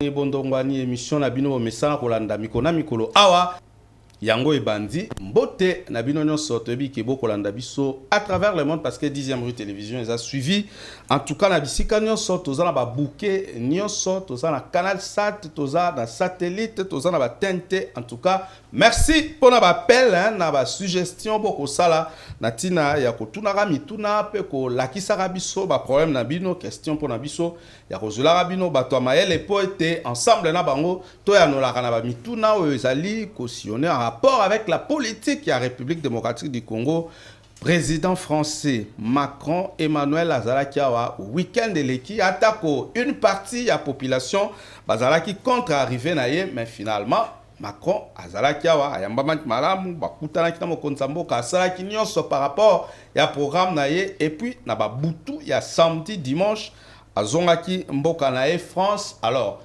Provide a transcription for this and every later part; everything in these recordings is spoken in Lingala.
Bondongwani émission na bino mesana kolanda mikona mikolo awa yango ebandi mbote na bino nyonso toyebi ke bokolanda biso à travers le monde parce que 10e rue télévision les a suivi en tout cas na bisika nyonso toza na ba bouquet nyonso toza na canal sat toza na satellite toza na ba TNT en tout cas merci pour na ba appel na ba suggestion pour ko sala na tina ya ko tunaka mituna pe ko lakisaka biso ba problème na bino question pour na biso ya ko zula bino bato ya mayele po ete ensemble na bango to ya nolaka na ba mituna oyo ezali cautionner en rapport avec la politique de la République démocratique du Congo. Président français Macron Emmanuel Azalakiawa week-end de l'équipe attaque une partie de la population bazalaki contre arrivé naie mais finalement Macron Azalakiawa ayamba malamu bakutana kita mokonzambo kasalaki nyonso par rapport ya programme naie et puis na ba butu ya samedi dimanche azongaki mboka naie France alors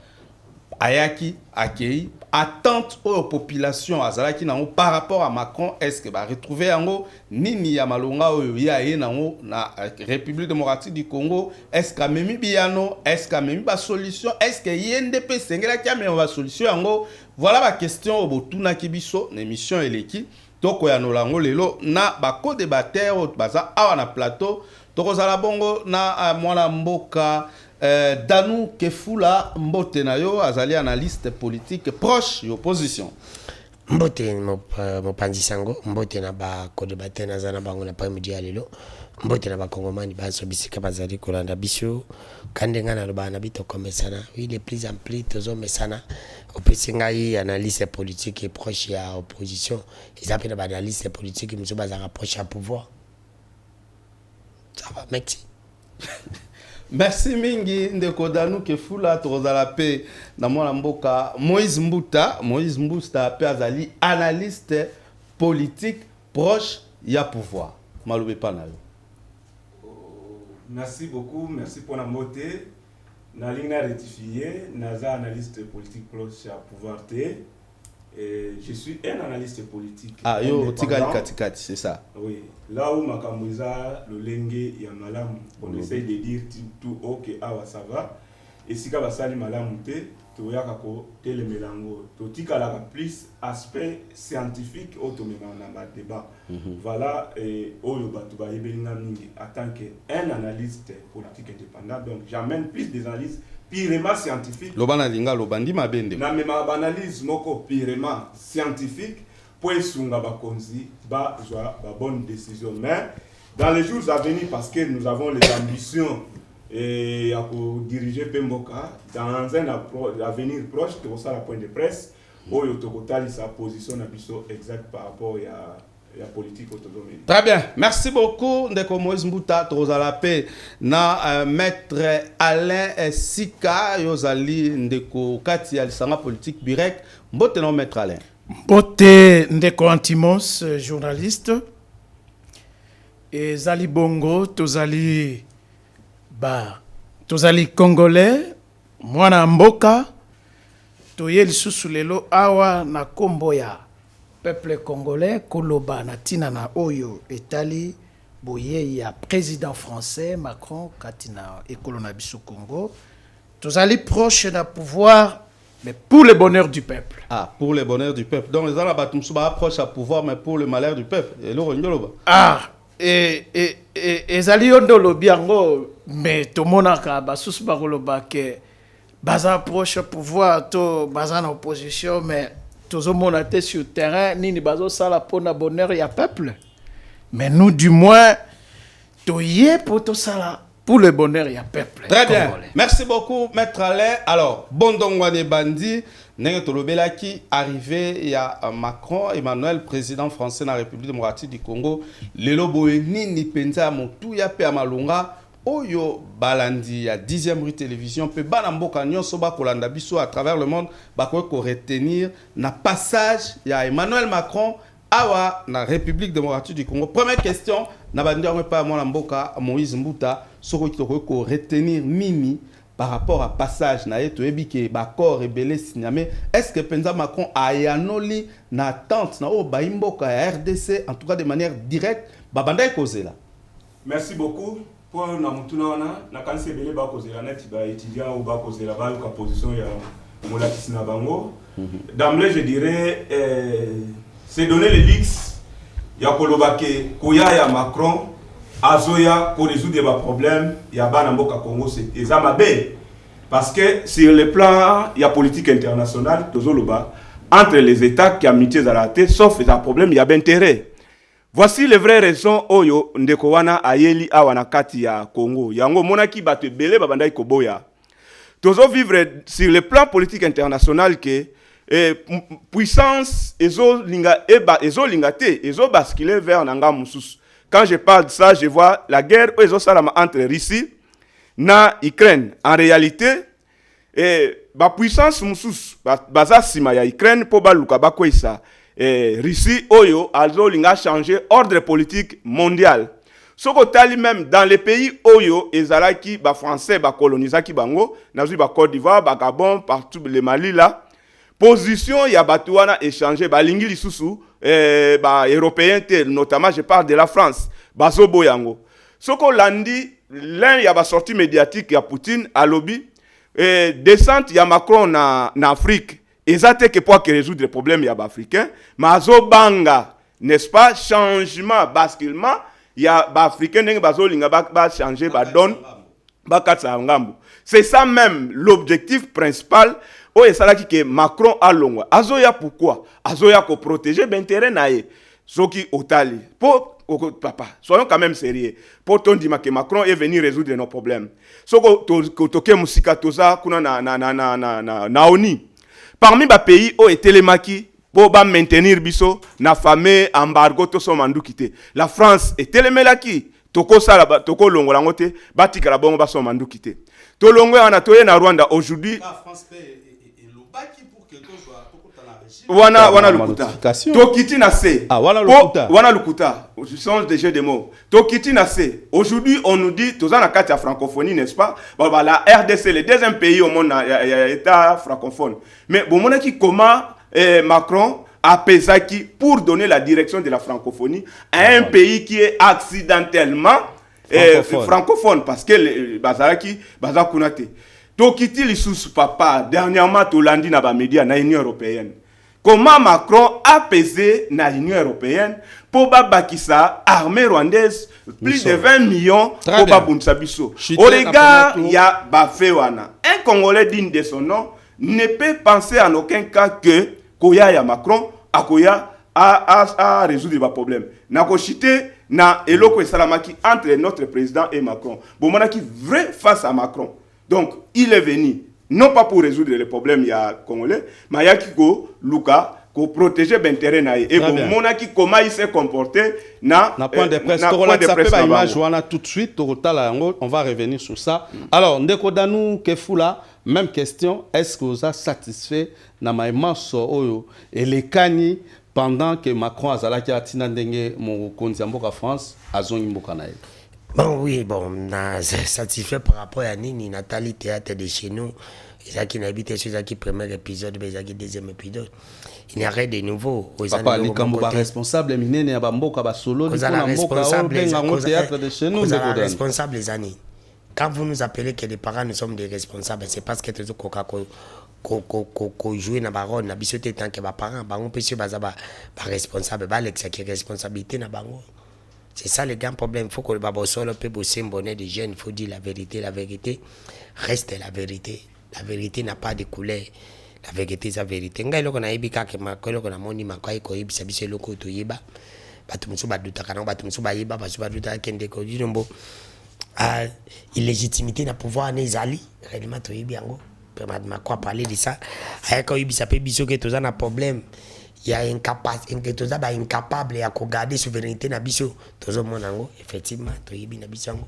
ayaki accueilli attente aux populations azalaki nango par rapport à Macron est-ce que va retrouver yango nini ya malonga oyo ya ye nango na République démocratique du Congo est-ce que memi biano est-ce que memi ba solution est-ce que YNDP sengela ki mais on va solution yango voilà la question au botuna kibiso l'émission eleki toko ya nolango lelo na ba co-débatteur baza awa na plateau toko zala bongo na mwana mboka Danou Kefula Mbote Nayo, azali analyste politique proche de l'opposition. Mbote Mopandisango, Mbote na ba co-débatteur na zana bango na pamidi alelo. Mbote na ba Kongomani ba so bisika bazali kolanda biso. Kandenga na loba na bito komesana. Oui, les plus en plus tozo mesana. Opesinga yi analyste politique proche ya opposition. Ils appellent ba analyste politique muso bazanga proche à pouvoir. Ça va, merci. Merci mingi ndeko Danou Kefula tozala pe na mwana mboka Moïse Mbuta pe azali analyste politique proche ya pouvoir malobe pa na yo. Merci beaucoup, merci pour la moté. Na lingna rectifié, naza analyste politique proche ya pouvoir té. Je suis un analyste politique. Ah, yo, Tigali Katikati, c'est ça. Oui. Là où Makamouza, le Lengue et Malam, on essaye de dire tout ok, awa ça va. Et si Kabasali Malam te, tu vois kako tele melango. Tu tika la plus aspect scientifique automatiquement dans le débat. Voilà, et Oyo Batuba Yebelinga Mingi, en tant qu'un analyste politique indépendant, donc j'amène plus des analystes purement scientifique. Lobana linga lobandi mabende. Na mema analyse moko purement scientifique pour sunga ba konzi ba joa ba bonne décision. Mais dans les jours à venir, parce que nous avons les ambitions et à diriger Pemboka dans un avenir proche, que ça la point de presse, où Yotokotali sa position na biso exact par rapport à la politique autonome. Très bien, merci beaucoup ndeko Moïse Mbuta tozala pe na maître Alain Sika yozali ndeko kati ya lisanga politique birek mbote no maître Alain. Mbote ndeko Antimos journaliste et zali bongo tozali congolais mwana mboka toye lisusu lelo awa na kombo ya peuple congolais koloba na tina na oyo etali boye ya président français Macron katina ekolo na biso Congo tozali proche na pouvoir mais pour le bonheur du peuple. Ah, pour le bonheur du peuple. Donc les gens là sont proche à pouvoir mais pour le malheur du peuple. Et le ah et ezali ondolo biango mais to monaka basusu bakoloba ke baza proche à pouvoir to baza na opposition mais tozo monate sur le terrain nini bazo sala pona bonheur ya peuple mais nous du moins toyé pour tout ça pour le bonheur ya peuple. Très bien. Congolais. Merci beaucoup maître Alain. Alors Bondongwane bandi nenge tolobela ki arrivé ya Macron Emmanuel président français na République démocratique du Congo lelo boye nini penza motu ya pe amalonga Oyo balandi ya 10e rue télévision pe bana mboka nyonso ba kolanda biso à travers le monde ba ko retenir na passage ya Emmanuel Macron awa na République démocratique du Congo. Première question na bandi on pas mwana mboka Moïse Mbuta soko ko retenir nini par rapport à passage na yeto ebike ba corps rebelle signamé est-ce que penza Macron ayanoli na attente na o ba mboka ya RDC en tout cas de manière directe ba banda kozela. Merci beaucoup. Pour na mutuna wana na kanse bele ba kozela net ba étudiant ou ba kozela ba ka position ya molakisi na bango. D'emblée, je dirais, c'est donner les leaks. Il y a Kolobake, Koya, ya Macron, Azoya, pour résoudre des problèmes. Il y a Banamboka Congo, c'est Zamabe. Parce que sur le plan, il y a politique internationale, entre les États qui amitié à la tête, sauf un problème, il y a d'intérêt. Voici les vraies raisons oyo ndeko wana ayeli awana kati ya Congo. Yango monaki bate belé babandai koboya. Tozo vivre sur le plan politique international que puissance ezo lingate ezo basculer vers nanga mususu. Quand je parle de ça, je vois la guerre ezo salama entre Russie na Ukraine. En réalité, ba puissance mususu baza sima ya Ukraine po baluka bakwesa Russie oyo alzo linga changer ordre politique mondial. Soko tali même dans les pays oyo ezalaki ba français ba colonisaki bango, nazu ba Côte d'Ivoire, ba Gabon, partout le Mali là. Position ya batu wana échanger ba lingi lisusu ba européen notamment je parle de la France, bazo boyango. Soko landi l'un ya ba sortie médiatique ya Poutine à lobby descente ya Macron na Afrique. Exactement que pour résoudre les problèmes africains, mais banga, n'est-ce pas, changement, basculement, il y a africain qui changer, donne, c'est ça même l'objectif principal. Oh, et ça que Macron a long. Azoya pourquoi? Azoya pour protéger l'intérêt nae. Soki otali. Pour papa, soyons quand même sérieux. Pour ton dire que Macron est venu résoudre nos problèmes. Soko toke musika toza kuna na oni. Parmi les pays où est télémaki pour maintenir biso na fameux embargo to so mandu kité. La France est télémelaki toko sala toko longo langote batika la bongo ba so mandu kité. To longo ana toye na Rwanda aujourd'hui. La France paye et lobaki pour que to soit toko tala régime. Wana lukuta. To kiti na se. Ah wana lukuta. Wana lukuta. Je change de jeu de mots. To kiti na se. Aujourd'hui on nous dit tous en carte francophonie n'est-ce pas? Bah, la RDC le deuxième pays au monde état francophone. Mais bon mon qui comment Macron a pesaki pour donner la direction de la francophonie à un pays qui est accidentellement francophone parce que les bazaraki bazakunate. To kiti li sous papa dernièrement to landi na ba média na Union européenne. Comment Macron a pesé na l'Union européenne pour bakisa armée rwandaise plus de 20 millions pour babunsa biso. Au regard ya bafewana. Un Congolais digne de son nom ne peut penser en aucun cas que Koya ya Macron a Koya à résoudre les problèmes. Na kochite na eloko esalamaki entre notre président et Macron. Bon monaki vrai face à Macron. Donc il est venu non pas pour résoudre les problèmes ya congolais, mais ya kiko Luka pour protéger l'intérêt naïe. Et bon monaki comment il s'est comporté na point de presse. Tout de suite on va revenir sur ça. Alors ndeko danou kefula même question, est-ce que vous êtes satisfait na maïmanso oyo et les kani pendant que Macron azalaki atina ndenge mon konziamboka France azongi mboka naïe? Bon oui, bon, on satisfait par rapport à Nini, Nathalie Théâtre de chez nous. Ils qui n'habitent sur le premier épisode, mais ils deuxième épisode. Il n'y a rien de nouveau. Papa, les Kamboba responsables, Minene et Bamboka Basolo, les responsables théâtre de chez nous. Vous êtes responsables les années. Quand vous nous appelez que les parents nous sommes des responsables, c'est parce que nous avons joué dans le baron, nous avons joué tant que les parents, nous avons responsables, nous avons responsabilité dans le baron. C'est ça le grand problème. Il faut que le babosolo peut bosser bonnet des jeunes. Il faut dire la vérité. La vérité reste la vérité. La vérité n'a pas de couleur. La vérité c'est la vérité. Ngai loko na ibika ke makolo ko na moni makai ko ibisa bise loko to yiba. Batu musu baduta kana batu musu ba yiba basu baduta kende ko jumbo. Illégitimité na pouvoir ne zali réellement to yibi yango. Permettre quoi parler de ça. Ayaka ibisa pe biso ke toza na problème. Il y a incapable à garder souveraineté na biso tozo monango effectivement to yibi na bisango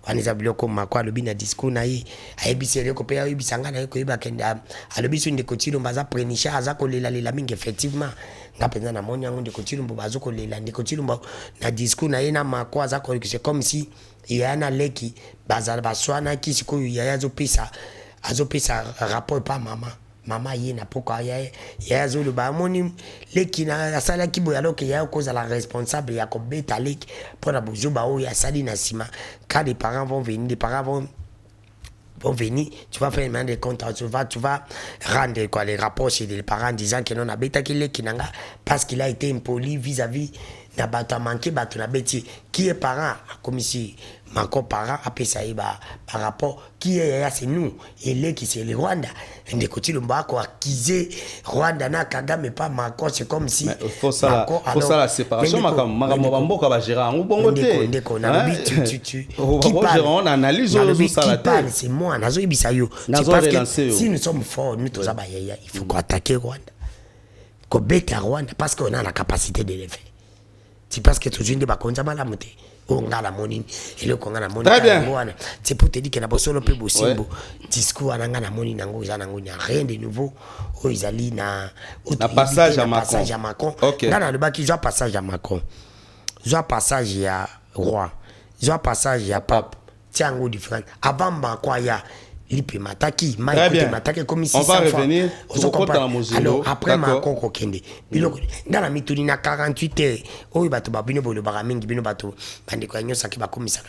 waniza biloko makwa lobi na discours na yi ayebisele ko pe ayebisanga na ko yiba kenda alobiso ndeko tilo mbaza prenisha aza ko lela mingi effectivement ngapenza na moni yango ndeko tilo mbo bazo ko lela ndeko tilo mbo na discours na yena makwa aza ko c'est comme si il y a na leki bazala baswana ki siko ya zo pesa rapport pas maman yena pourquoi ya zo le ba moni leki na sala ki boya loke ya cause la responsable ya ko beta leki pour la bozo ba o ya sali na sima quand les parents vont venir les parents vont venir, tu vas faire des comptes, tu vas rendre quoi, les rapports chez les parents disant que non, parce qu'il a été impoli vis-à-vis n'a pas manqué, qui est parent, comme ici, Macron parent, après ça, par rapport, qui est c'est nous, et les qui c'est le Rwanda. Et de côté, le Mbako accusé Rwanda, n'a Kagame, pas Macron, c'est comme si. Il faut ça la séparation, Macron va gérer un bon côté. Qui parle, analyse c'est moi, si nous sommes forts, nous tous, il faut qu'on attaque Rwanda. Qu'on bête à Rwanda, parce qu'on a la capacité de le faire. C'est parce que tout le monde est la montée. On a la monnaie. Et le Congo a la monnaie. Très bien. C'est pour te dire que n'a pas solo peu possible. Discours à la monnaie, rien de nouveau. Oh, ils allaient na passage à Macron. Ok. Dans le bas qui joue passage à Macron. Joue passage à roi. Joue passage à pape. Tiens, on différent. Avant Macron, il y a Mataki, comme ici. On va revenir. Alors, après Macron, Kokende. Dans la mitoni, na 48 heures, oh, il va te babine pour le baramingi, bino bato, bandekwanyo saki ba komisaka.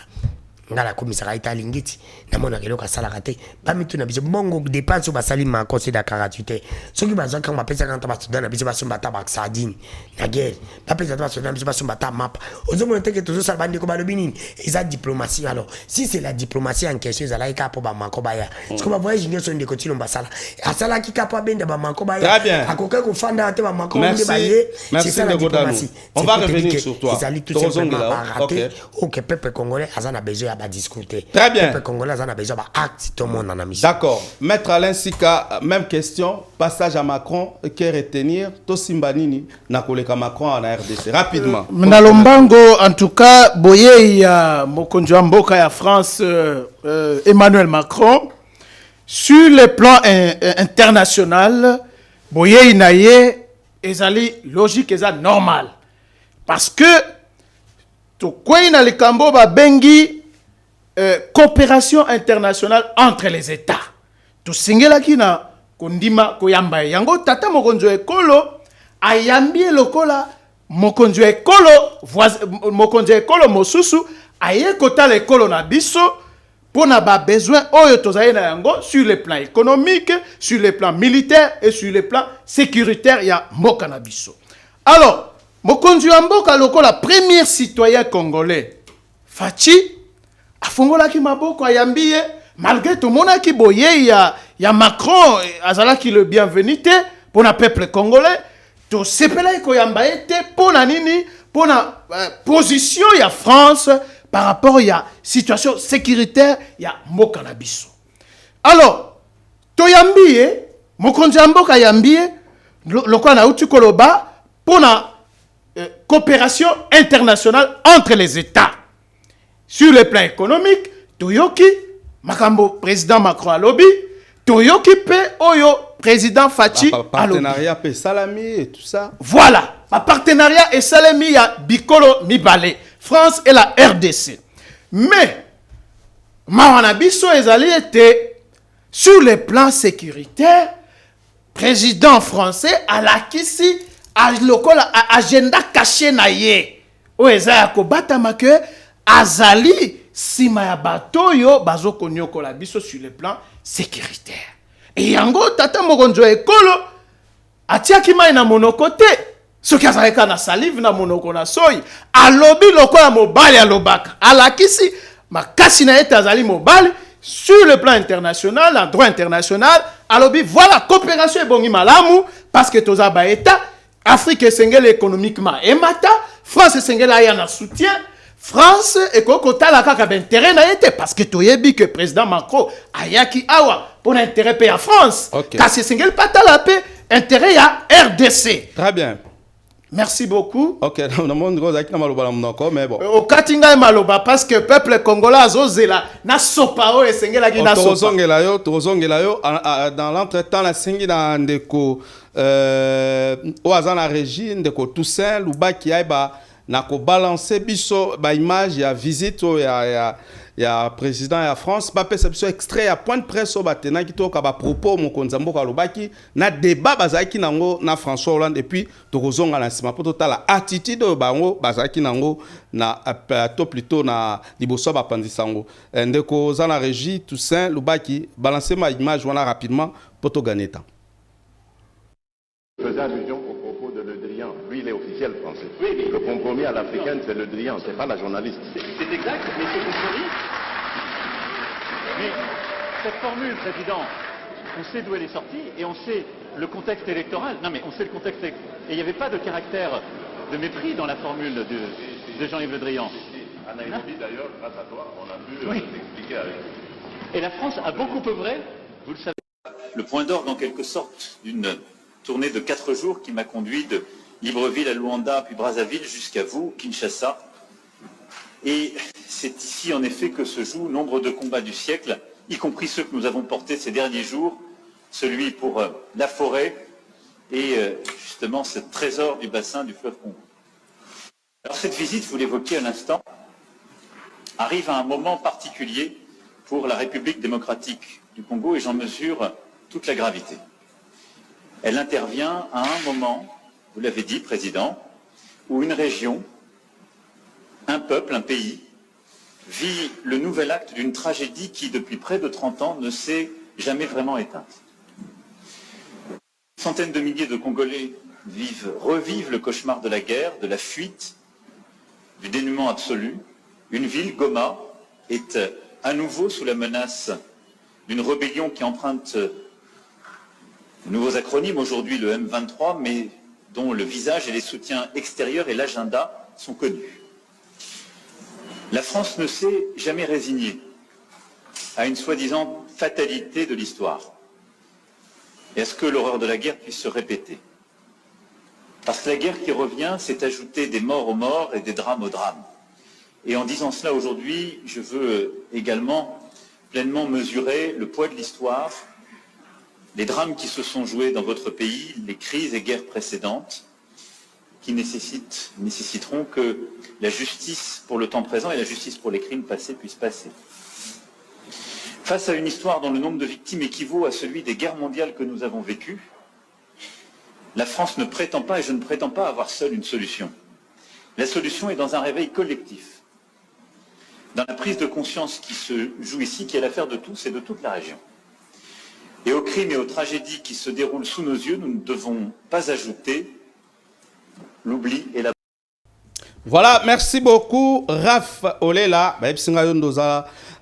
Ngala komisaka ita lingiti, na mona kelo ka sala kate. Ba mituna biso mongo dépense ba sali Macron c'est da 48 heures. Soki baza quand ba pesa quand ba studana biso ba somba ta ba sardine. Na guerre. Ba pesa ba studana biso ba somba ta map. Ozo mona teke tozo sala bandeko ba lobini. Eza diplomatie alors. Si c'est la diplomatie en question, ça la ika po ba Macron ba ya. Ce que ba voyage nyo son de kotilo ba sala. Asala ki ka po benda ba Macron ba ya. Très bien. Akoka ko fanda te ba Macron ba ye. C'est ça la diplomatie. On va revenir sur toi. OK, peuple congolais a besoin à discuter. Très bien. Peuple congolais a besoin d'acte tout le monde en mission. D'accord. Maître Alain Sika, même question. Passage à Macron, que retenir Tosimbanini, Nakoleka Macron en RDC. Rapidement. Mnalombango, en tout cas, Boye, ya Mokonjo Mboka ya France, Emmanuel Macron, sur le plan international, Boye Inaye, ezali logique, ezali normal. Parce que, to quoi ina le kambo ba bengi, coopération internationale entre les États. To singela kina kondima koyamba yango tata mokonzo ekolo ayambi lokola mokonzo ekolo mosusu aye kota ekolo na biso pona ba besoin oyo tozaye na yango sur le plan économique, sur le plan militaire et sur le plan sécuritaire ya mboka na biso. Alors, mokonzo ya mboka lokola premier citoyen congolais Fachi afongolaki maboko ayambiye malgré tout monaki boye ya Macron azalaki le bienvenu te pour le peuple congolais to sepela ko yamba ete pour na nini pour na position ya France par rapport ya situation sécuritaire ya mboka na biso. Alors to yambiye mokonzi ya mboka yambiye lokola na uti koloba pour na coopération internationale entre les États. Sur le plan économique, Toyoki, Makambo, président Macron à lobby, Toyoki pe Oyo, président Fachi à lobby. Partenariat pe Salami et tout ça. Voilà, un partenariat et Salami ya Bikolo Mibale, France et la RDC. Mais, Mawanabiso ezali était sur le plan sécuritaire, président français à la kisi a lokola agenda caché na ye. O ezaya ko batama ke azali sima ya batoyo bazo konyoko la biso sur le plan sécuritaire. Et yango tata mokonzo ekolo atiaki mai na monoko te. Soki azaleka na salive na monoko na soyi. Alobi lokola mobali alobaka. Alakisi makasi na ete azali mobali sur le plan international, en droit international. Alobi voilà coopération ebongi malamu parce que toza ba état Afrique esengeli économiquement emata, France esengeli aya na soutien. France et kokotala kaka d'intérêt na été parce que toyebi que président Macron ayaki awa pour l'intérêt pays à France. Kasi singel patala pe intérêt à RDC. Très bien. Merci beaucoup. OK, na monde go zakina maloba na mais bon. Au katinga maloba parce que peuple congolais azozela na sopa o esengela ki na sopa. Tozongela yo dans l'entretemps la singi na ndeko au azana régime ndeko Toussaint Lubaki aiba na ko balancer biso ba image ya visite ya président ya France ba pesa biso extrait ya point de presse batena ki to ka ba propos mokonzi mboka lobaki na débat bazaki nango na François Hollande et puis tokozonga na sima poto tala attitude bango bazaki nango na to plutôt na liboso ba pandisango ndeko za na régie Toussaint Lubaki balancer ma image wana rapidement poto gagner temps. Faisait allusion au propos de Le Drian. Lui, il est officiel français. Oui, le compromis à l'africaine, c'est Le Drian, c'est pas la journaliste. C'est exact, mais ce compromis. Mais cette formule, Président, on sait d'où elle est sortie et on sait le contexte électoral. Non, mais on sait le contexte électoral. Et il n'y avait pas de caractère de mépris dans la formule de Jean-Yves Le Drian. À Nairobi, d'ailleurs, grâce à toi, on a pu l'expliquer avec. Et la France a beaucoup œuvré, vous le savez. Le point d'orgue, en quelque sorte, d'une tournée de 4 jours qui m'a conduit de Libreville à Luanda, puis Brazzaville, jusqu'à vous, Kinshasa. Et c'est ici, en effet, que se jouent nombre de combats du siècle, y compris ceux que nous avons portés ces derniers jours, celui pour la forêt et justement ce trésor du bassin du fleuve Congo. Alors cette visite, vous l'évoquiez à l'instant, arrive à un moment particulier pour la République démocratique du Congo et j'en mesure toute la gravité. Elle intervient à un moment, vous l'avez dit, Président, où une région, un peuple, un pays, vit le nouvel acte d'une tragédie qui, depuis près de 30 ans, ne s'est jamais vraiment éteinte. Centaines de milliers de Congolais revivent le cauchemar de la guerre, de la fuite, du dénuement absolu. Une ville, Goma, est à nouveau sous la menace d'une rébellion qui emprunte de nouveaux acronymes, aujourd'hui le M23, mais dont le visage et les soutiens extérieurs et l'agenda sont connus. La France ne s'est jamais résignée à une soi-disant fatalité de l'histoire. Est-ce que l'horreur de la guerre puisse se répéter? Parce que la guerre qui revient, c'est ajouter des morts aux morts et des drames aux drames. Et en disant cela aujourd'hui, je veux également pleinement mesurer le poids de l'histoire, les drames qui se sont joués dans votre pays, les crises et guerres précédentes, qui nécessiteront que la justice pour le temps présent et la justice pour les crimes passés puissent passer. Face à une histoire dont le nombre de victimes équivaut à celui des guerres mondiales que nous avons vécues, la France ne prétend pas, et je ne prétends pas avoir seule une solution. La solution est dans un réveil collectif, dans la prise de conscience qui se joue ici, qui est l'affaire de tous et de toute la région. Et aux crimes et aux tragédies qui se déroulent sous nos yeux, nous ne devons pas ajouter l'oubli et la... Voilà, merci beaucoup, Raph Olela,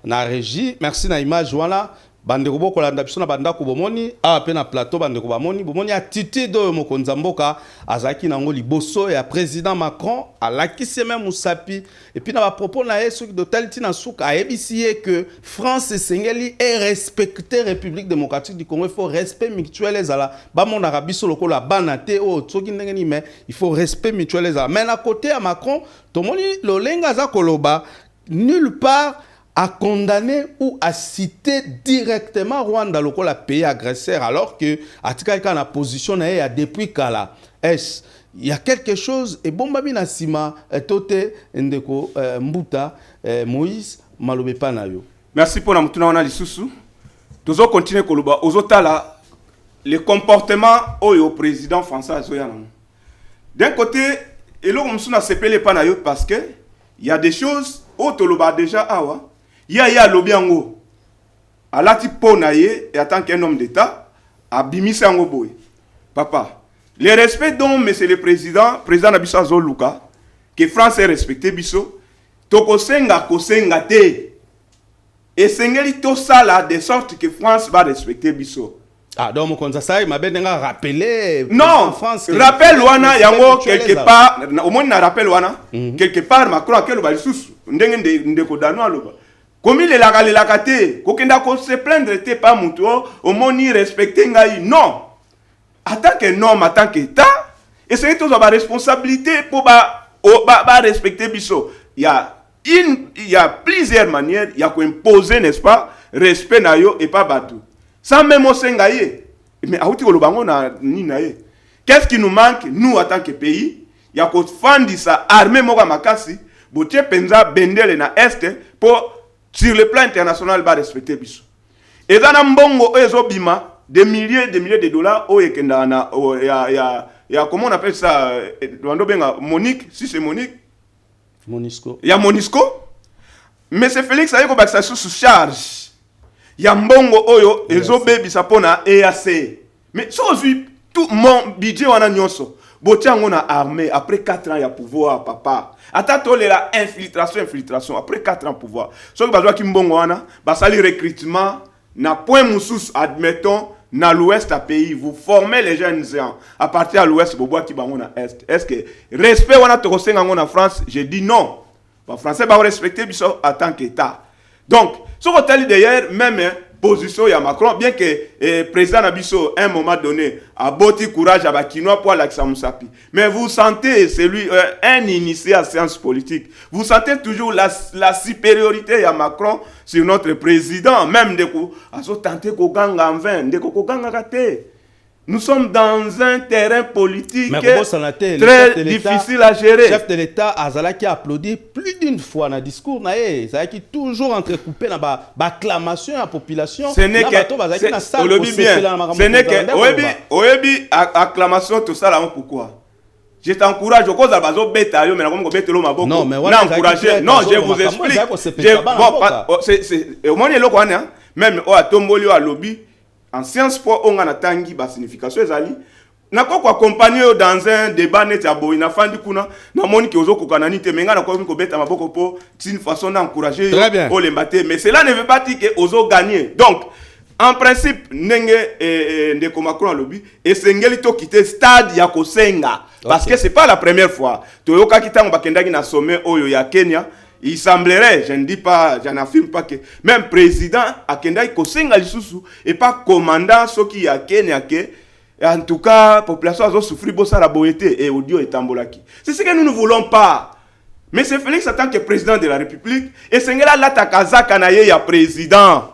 na régie, merci na image wana. Bandeko boko landa biso na bandako bomoni ape na plateau bandeko bomoni attitude mokonzi mboka azaki nango liboso ya président Macron alakisi même musapi et puis na ba propos na yesu de taliti na suka ayebisi que France et Sengeli est respecté République démocratique du Congo. Il faut respect mutuel ezala ba mon arabiso lokola banate o tsoki ndenge ni mais il faut respect mutuel ezala mais à côté à Macron tomoni lolenga za koloba nulle part à condamner ou à citer directement Rwanda lokola pays agresseur alors que atika ka na position na ya depuis kala est il y a quelque chose et bon babi na sima tote ndeko mbuta Moïse malobe pa na yo. Merci pour la mutuna wana lisusu tozo continuer koloba ozotala le comportement au président français azoyana. D'un côté elo msuna sepele pa na yo parce que il y a des choses au toloba déjà awa ya lobiango alati ponaye et en tant qu'un homme d'état abimisa ngo boy papa le respect dont monsieur le président Nabiso Azoluka que France est respecté biso tokosenga kosenga te et sengeli to sala de sorte que France va respecter biso. Ah donc mon conseil m'a bien rappeler non France rappel wana yango quelque part au moins na rappel wana quelque part Macron akelo ba lisusu ndenge ndeko dano aloba comme il est la kate, kokenda ko se plaindre te pas mutuo, au moni respecter ngai non. En tant que homme, en tant qu'État, et c'est toute ma responsabilité pour respecter biso. Il y a plusieurs manières, il y a qu'on imposer n'est-ce pas, respect na yo et pas batu. Sans même au sengaye. Mais auti ko lobango na ni na ye. Qu'est-ce qui nous manque nous en tant que pays? ya kofandisa armée moko makasi botie penza bendele na est pour sur le plan international ba respecter biso ezana mbongo ezobima des milliers de dollars o ekenda na ya comment on appelle ça Rwanda benga Monique si c'est Monique Monisco ya Monisco mais c'est Félix ayeko bakisa sous charge ya mbongo oyo ezobebisa pona EAC mais so tout mon budget wana nyonso botiango na armée après 4 ans ya pouvoir papa ata tolela infiltration après 4 ans pouvoir so bazwa ki mbongo wana basali recrutement na point musus admettons na l'ouest à pays vous formez les jeunes gens à partir à l'ouest boboa ki bango na est que respect wana to kosenga ngo na France j'ai dit non ba français ba respecter biso en tant qu'état donc ce qu'on t'a dit d'ailleurs même position ya Macron bien que président Nabiso à un moment donné a botti courage à Bakinois pour Alexa Moussapi mais vous sentez celui un initié à sciences politiques vous sentez toujours la supériorité ya Macron sur notre président même de ko aso tenter ko ganga en vain de ko ganga raté. Nous sommes dans un terrain politique très difficile à gérer. Le chef de l'État Azala qui a applaudi plus d'une fois dans le discours, ça qui toujours entrecoupé dans l'acclamation à la population. Ce n'est que acclamation tout ça là pourquoi? Je t'encourage au cause de bazo beta yo mais comme beta lo maboko. Non mais encourager. Non, je vous explique. C'est au moins le quoi même au atomboli au lobby en sciences po onga na tangi ba signification ezali na ko accompagner dans un débat net ya boy na fandi kuna na moni ki ozo kokana ni te menga na ko beta maboko po c'est une façon d'encourager au lembaté mais cela ne veut pas dire que ozo gagner donc en principe ndenge ndeko Macron a lobby et sengeli to quitter stade ya kosenga parce que c'est pas la première fois to yoka kitango bakendaki na sommet oyo ya Kenya. Il semblerait, je ne dis pas, je n'affirme pas que même président Akenda Kosenga Lisusu et pas commandant ce qui a Kenya que en tout cas population a souffert bossa la boété et audio et tambolaki. C'est ce que nous ne voulons pas. Mais c'est Félix en tant que président de la République et Sengela Latakaza Kanaye ya président.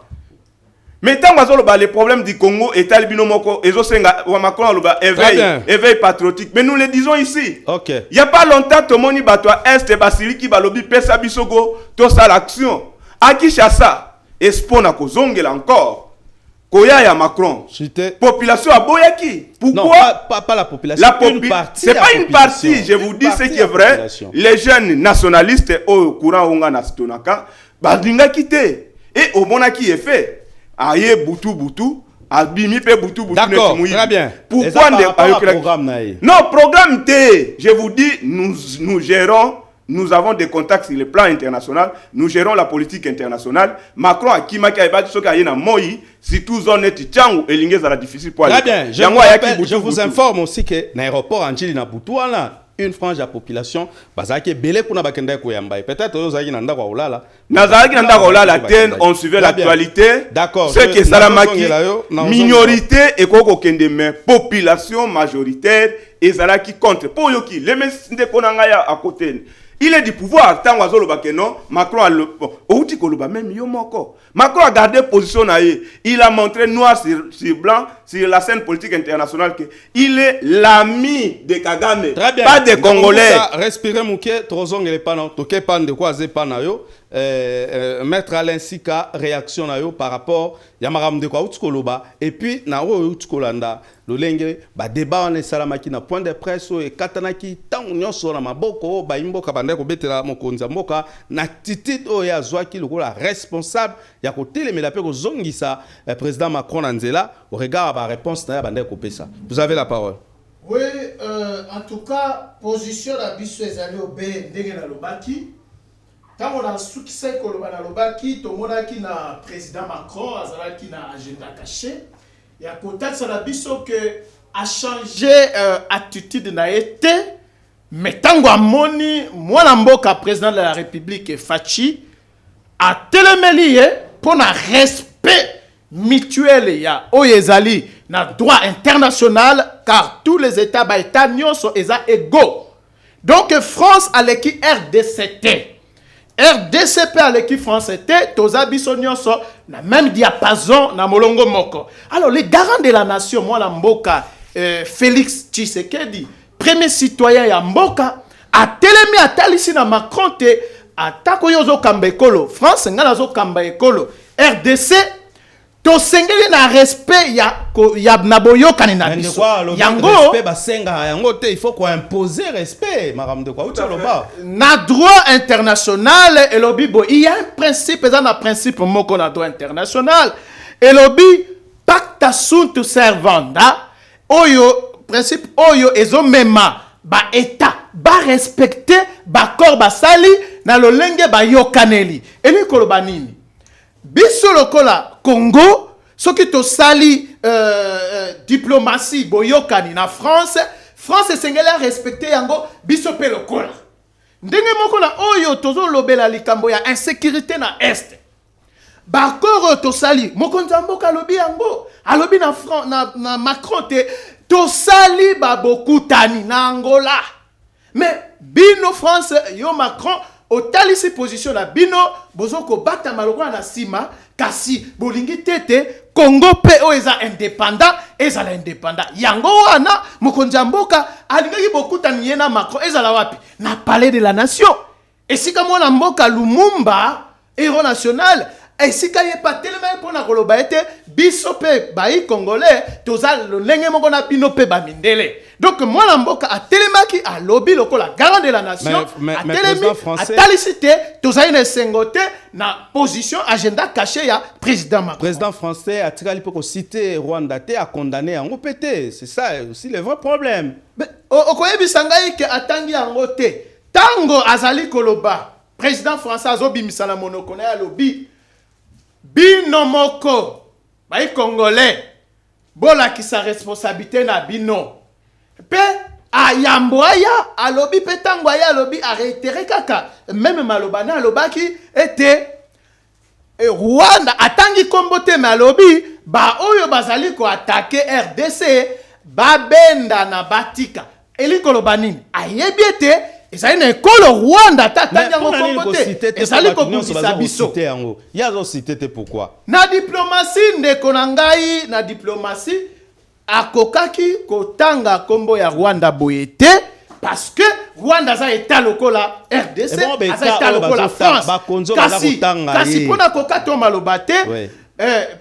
Mais tant que les problèmes du Congo et Talibino Moko et Zosenga Macron éveil patriotique. Mais nous le disons ici. OK. Il y a pas longtemps tout moni batwa est basiliki balobi pesa bisogo to ça l'action. A Kinshasa espona ko zongela encore. Koya ya Macron. Population a boyaki. Pourquoi? Non, pas la population. Une partie. C'est pas une partie, je vous dis ce qui est vrai. Les jeunes nationalistes au courant onga na stonaka badinga quitté et au monaki est fait. Aye boutou abimi pe boutou. D'accord, très bien. Pourquoi programme non programme T je vous dis nous gérons, nous avons des contacts sur le plan international, nous gérons la politique internationale. Macron a kimaki aibati soka yena moi si tout zone est tchangu elinge za la difficile pour aller. Très bien. Je vous informe aussi que l'aéroport Anjili na Boutouana une frange de la population bazaki belé kuna bakenda ko yamba peut-être ozaki nanda kwa ulala nazaki nanda kwa ulala ten on suivait l'actualité d'accord ce que salamaki minorité et koko kende mais population majoritaire ezalaki contre pour yoki les mesinde konanga ya à côté il est du pouvoir tant wazolo bakeno Macron a le outi koloba même yo moko Macron a gardé position naie il a montré noir sur blanc sur la scène politique internationale que il est l'ami de Kagame pas des Congolais. Respirez mouké trozongele pas non toké pas de quoi pas na yo mettre à l'insika réaction na yo par rapport ya maram de quoi utkoloba et puis na o utkolanda le lenge ba débat on salamaki na point de presse et katanaki tant nyonso na maboko ba imboka bande ko betela mokonza mboka na attitude o ya zwaki lokola responsable ya ko telemela pe ko zongisa président Macron Nzela au regard ba réponse na bande ko pesa. Vous avez la parole. Oui, en tout cas position la biso ezali obé ndenge na lobaki. Quand on a succès que le lobaki to monaki na président Macron azalaki na agenda caché. Il y a contact sur la biso que a changé attitude na été mais tango amoni mwana mboka président de la République Fachi a telemeli pour na respect mutuel ya oyezali na droit international car tous les états ba état nyonso eza égaux. Donc France a l'équipe RDCT. RDCP à l'équipe française, toza biso nyonso na même diapason na molongo moko. Alors les garants de la nation, moi la mboka Félix Tshisekedi, premier citoyen ya mboka atelemi atalisi na Macron te atako yo zo kamba ekolo France ngana zo kamba ekolo RDC to sengeli na respect ya na boyokani na biso yango respect basenga yango te il faut qu'on imposer respect maram de quoi na droit international et lobby bo il y a un principe ça na principe moko na droit international et lobby pacta sunt servanda oyo principe oyo ezo mema ba état ba respecter ba corps ba sali na lolenge ba yokaneli eli koloba nini biso lokola Congo soki to sali diplomatie boyokani na France esengeli respecter yango biso pe lokola ndenge moko na oyo tozo lobela likambo ya insécurité na est bakoro to sali mokonzi mboka lobi yango alobi na Macron te to sali babokutani na Angola mais bino France yo Macron otalisi position na bino bozoko bata malokwa na sima kasi bolingi tete Congo pe o eza indépendant ezala indépendant yango wana mokonzi mboka alingaki bokutani yena Macron ezala wapi na palais de la nation esika mwana mboka Lumumba héros national esika ye patelema pona koloba ete biso pe bayi congolais toza lolenge moko na bino pe bamindele donc mwana mboka atelemaki alobi lokola garant de la nation atelemi atalisite toza ine sengote na position agenda caché ya président Macron. Président français a tiré pour citer Rwanda te a condamné yango pété, c'est ça aussi le vrai problème. Okoyebisa ngai ke atangi yango te tango azali koloba président français azobimisa na monoko na alobi bino moko bayi congolais bola ki sa responsabilité na bino pe ayambo aya alobi pe tango aya alobi a réitéré kaka même malobana alobaki ete Rwanda atangi kombote me alobi ba oyo bazali ko attaquer RDC babenda na batika elikolo banini ayebi ete ezali na ekolo Rwanda tatangi yango kombote ezali ko bundisa biso yazo cité te pourquoi na diplomatie ndeko na ngai na diplomatie akokaki kotanga kombo ya Rwanda boyete parce que Rwanda za état lokola RDC za état lokola France kasi pona kokato malobate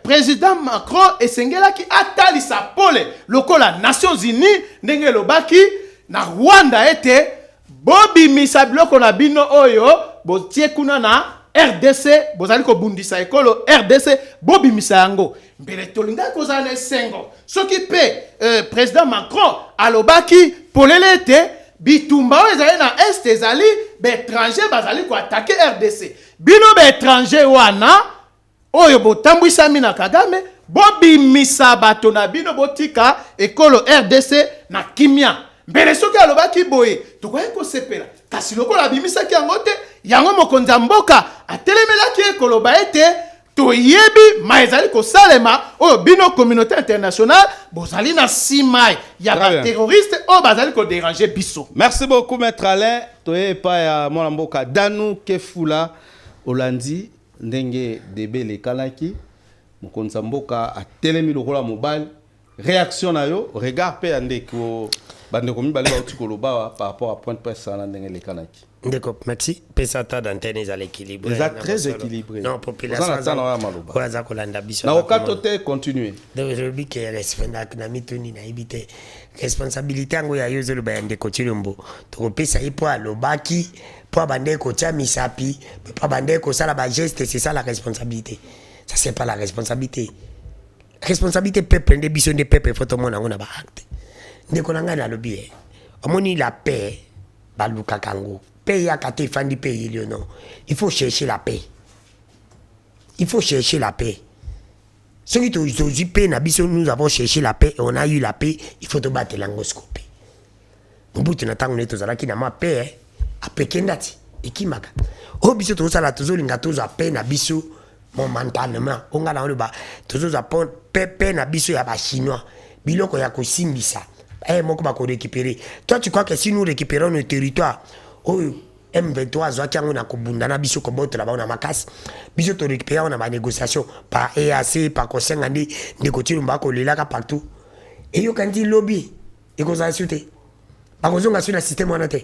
président Macron esengelaki atalisa pole lokola Nations Unies ndenge lobaki na Rwanda ete bobi misabiloko na bino oyo botie kuna na RDC bozali ko bundisa ekolo RDC bobi misango mbele tolinga kozala na sengo soki pe président Macron alobaki polelete bitumba ezali na est ezali bétranger bazali ko attaquer RDC bino bétranger wana oyo botambwisa mina Kagame bobi misa bato na bino botika ekolo RDC na kimia mbele soki alobaki boye tokoye ko sepela kasi lokola bimisaki yango te yango mokonzi mboka atelemelaki ekoloba ete toyebi maezali ko salema oyo bino communauté internationale bozali na simai ya ba terroriste o bazali ko déranger biso. Merci beaucoup maître Alain toye pa ya mwana mboka Danu Kefula Olandi ndenge debele kanaki mokonzi mboka atelemi lokola mobile réaction na yo regard pe andeko bandeko mibale ba utikoloba par rapport à point de presse na ndenge le kanaki. Ndeko, merci. Pesata d'antenne est à l'équilibre. Ils sont très équilibrés. Non, population. Voilà, ça kolanda biso. Na okatote continuer. Donc je dis que responsabilité ngo ya yozo le bayande ko chilombo. To pesa ipo alobaki po bande ko tia misapi, po bande ko sala ba geste, c'est ça la responsabilité. Ça c'est pas la responsabilité. Responsabilité peuple de biso de peuple faut tout monde na ba acte. Ndeko nanga na lobi. Omoni la paix baluka kango. Paix à kate fandi pays non. Il faut chercher la paix. Il faut chercher la paix. Ceux qui ont paix, nous avons cherché la paix et on a eu la paix. Il faut te battre l'angoscopie. Au bout de temps, on est tous à qui n'a pas paix. À Pekendati. Et qui m'a. Au biso tous à la tous les tous à paix na biso momentanément. On a dans le bas. Tous à paix na biso ya ba chinois. Biloko ya ko simbisa. Mon combat qu'on récupérer. Toi, tu crois que si nous récupérons nos territoires, oh, M23, Zoakiango na Kobunda, na biso Koboto là-bas, on a ma casse. Biso to récupérer, on a ma négociation par EAC, par Kosengandi, négocier le Mbako, le lac partout. Et yo quand dit lobby, et qu'on a insulté. bakozonga sur le système wana te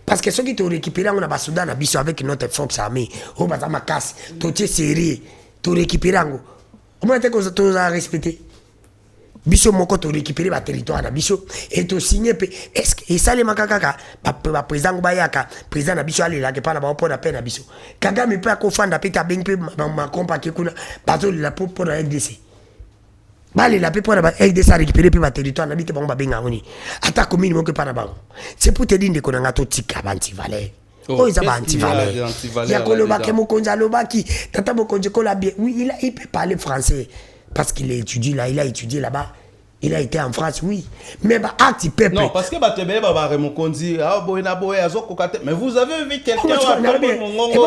parce que ceux qui te récupéré on a basoda na biso avec notre force armée o bazama casse totie sérieux to récupérer ngo on m'a dit que tu as respecté biso moko to récupérer ba territoire na biso et to signer est-ce que ça les makaka ba président bayaka président na biso ali la ke pa na ba pona pe na biso Kagame peut ko fanda pe ta beng pe ma kompa ke kuna bazo la pour na RDC bali la pe pour na RDC récupérer pe ba territoire na bité ba benga ngoni ata commune moko pa na ba c'est pour te dire de konanga to tika banti valeur oh ils ont anti-valeur il y a koloba ke mokonza lobaki tata mokonje kola bien oui il peut parler français parce qu'il a étudié là, il a étudié là-bas. Il a été en France, oui. Mais bah, acte, il peut. Non, parce que mais vous avez vu quelqu'un maintenant, tu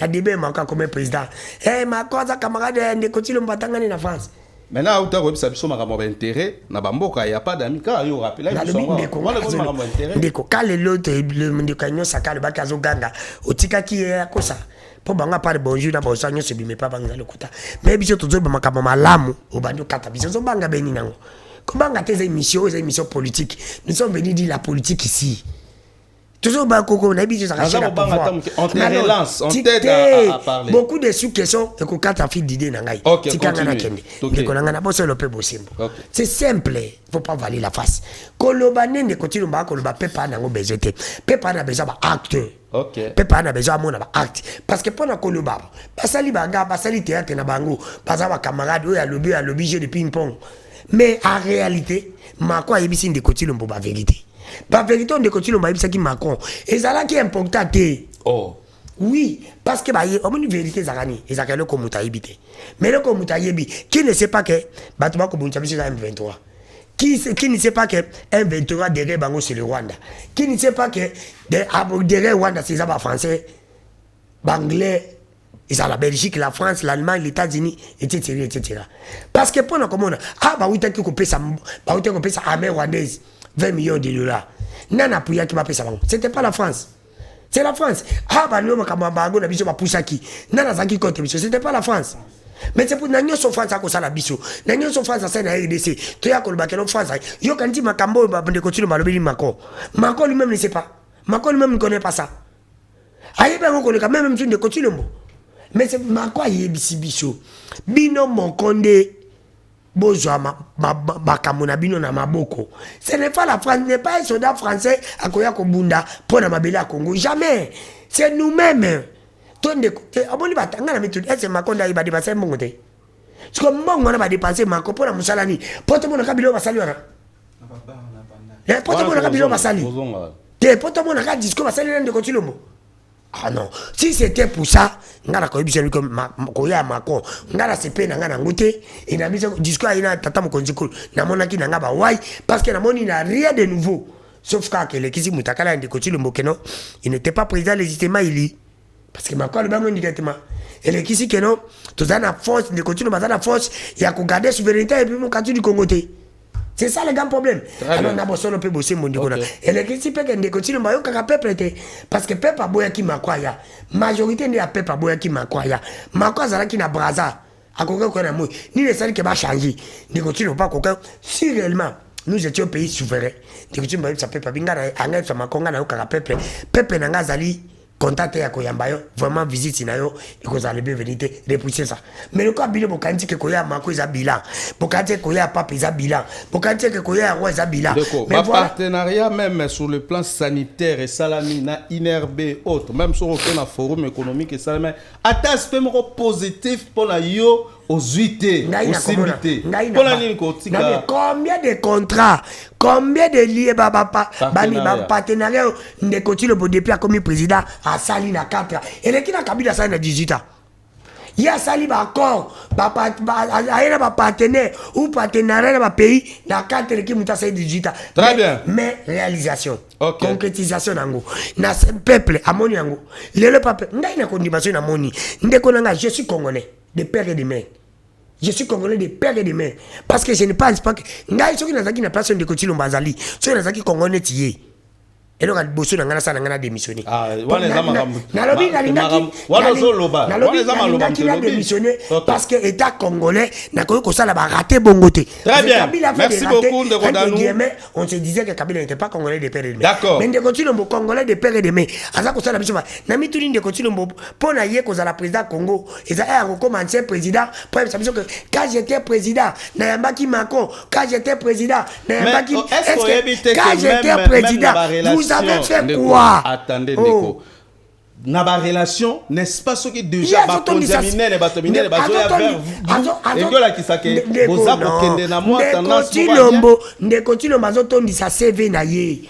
as dit que intérêt, il n'y a pas d'amis. Quand il rappelle, quand l'autre, le Saka, le Bakazo Ganga, au Tika qui est à Kosa, pour banga pas de bonjour, na bonsoir, nous se bime pas banga le kota. Mais bisous, tout le monde m'a malamu, au bando kata, bisous, banga beninango. Comment on a tes émissions politiques? Nous sommes venus dire la politique ici. Toujours on a dit on te relance, on t'aide à parler. Beaucoup de sous-questions et qu'on a fait d'idées. C'est simple, il ne faut pas valer la face. Kolobane ne continue pas à Pepa n'a besoin de Pepa n'a besoin d'acte. Pepa n'a besoin de acte. Parce que pendant Koloba, Basali Banga, Basali Théâtre na Bango, Basawa camarade, à lobby jeu de ping-pong. Mais en réalité, ma quoi est bien de continuer pour la vérité. Par vérité, on continue à dire Macron. Et ça là qui est important. Oh. Oui, parce que on a une vérité zarani. Et ça le comme habité. Mais le comme qui ne sait pas que Batuma comme M23. Qui ne sait pas que M23 derrière Bango c'est le Rwanda. Qui ne sait pas que derrière Rwanda c'est ça français, anglais, et ça la Belgique, la France, l'Allemagne, les États-Unis, etc., etc. Parce que pendant comment on a bah oui t'as que couper ça, bah oui t'as coupé ça armée rwandaise. 20 millions de dollars. Nana Pouya qui m'a payé ça. C'était pas la France. C'est la France. Ah, bah, nous, on a besoin de Poussaki. Nana Zaki contre Bisso. C'était pas la France. Mais c'est pour Nagnon son France à cause de la Bisso. Nagnon son France à scène à RDC. Tu as colbaké en France. Yo, quand dit Macambo, de continuer à le Macron. Macron lui-même ne sait pas. Macron lui-même ne connaît pas ça. Aïe, ben, on connaît quand même de continuer. Mais c'est Macron, il est Bisso. Bino, mon condé. Bozwa makamona bino na maboko. Ce n'est pas la France, n'est pas un soldat français à Koya Kobunda pour na mabela à Congo. Jamais. C'est nous-mêmes. Tonde aboli batanga na méthode. Est-ce Makonda iba dépasser mon côté? Ce que mon on va dépasser Mako pour la Moussalani. Porte mon kabilo basali wana. Porte mon kabilo basali. Porte mon kabilo disco basali de continuer. Ah non, si c'était pour ça, ngala ko yebisa ko koya Macron, ngala sepe na ngana ngote, et na bisa discours ina tata mo konjiko na monaki na ngaba why parce que na moni n'a rien de nouveau. Sauf que le kisi mutakala de Kotilo Mbokeno, il n'était pas président légitimement élu parce que Macron le bango directement. Et le kisi que non, tout ça na force de Kotilo bazana force, il y a ko garder souveraineté et puis mon katu du Congo té. C'est ça le grand problème. Alors on a besoin de bosser mon dikona. Et le principe que de continuer mayo kaka peuple parce que peuple boya ki makwaya. Majorité de peuple boya ki makwaya. Makwa zala ki na braza. Akoka ko na mo. Ni le sali que va changer. Ne continue pas coquin. Si réellement nous étions pays souverain. Ne continue pas ça peuple binga anga ça makonga na kaka peuple. Peuple nanga zali contact ya koyambayo vraiment visite nayo et que ça le bienvenue repousser ça mais le cas bilan bokanti que koya mako za bilan bokanti koya papa za bilan bokanti que koya roi za bilan mais voilà partenariat même sur le plan sanitaire et salami na inerbe autre même sur aucun forum économique et salami à aspect positif pour la yo aux UT possibilité pour la ligne kotika combien de contrats combien de liens bani partenariat ne continue pour depuis comme président à Sali na 4 et les qui na Kabila ça na 18 ans il y a Sali ba accord ba partenaire ou partenariat ba pays na 4 qui muta ça 18 ans très bien mais réalisation concrétisation nango na peuple amoni nango le peuple ngai na condimation na moni ndeko nanga je suis congolais de père et de mère. Je suis congolais de père et de mère. Parce que je ne pense pas que. Ngai soki nazaki na place de Kotilo Mbazali. Soki nazaki congolais tiye. Et donc, bosso na ngana sa na ngana démissionné. Ah, wana za makambo. Nalobi nalingaki. Wana zo loba. Nalobi nalingaki na démissionné parce que état congolais n'a connu que ça la raté bongoté. Très bien. Merci beaucoup de Kodanou. On se disait que Kabila n'était pas congolais de père et de mère. D'accord. Mais de continuer le congolais de père et de mère. Asa ko ça la biso. Na mi tuni de continuer pour na yé ko za la président Congo. Et ça a recommencé président. Pour ça biso que quand j'étais président, na yambaki Macron, quand j'étais président, na yambaki quand j'étais président. Vous avez fait quoi? Attendez, Ndeko. Na ba relation, n'est-ce pas ce qui déjà ba condaminer les batominer les bazo ya vers et que la kisake boza ko kende na moi tendance Ndeko Tilombo azotondi sa CV na ye.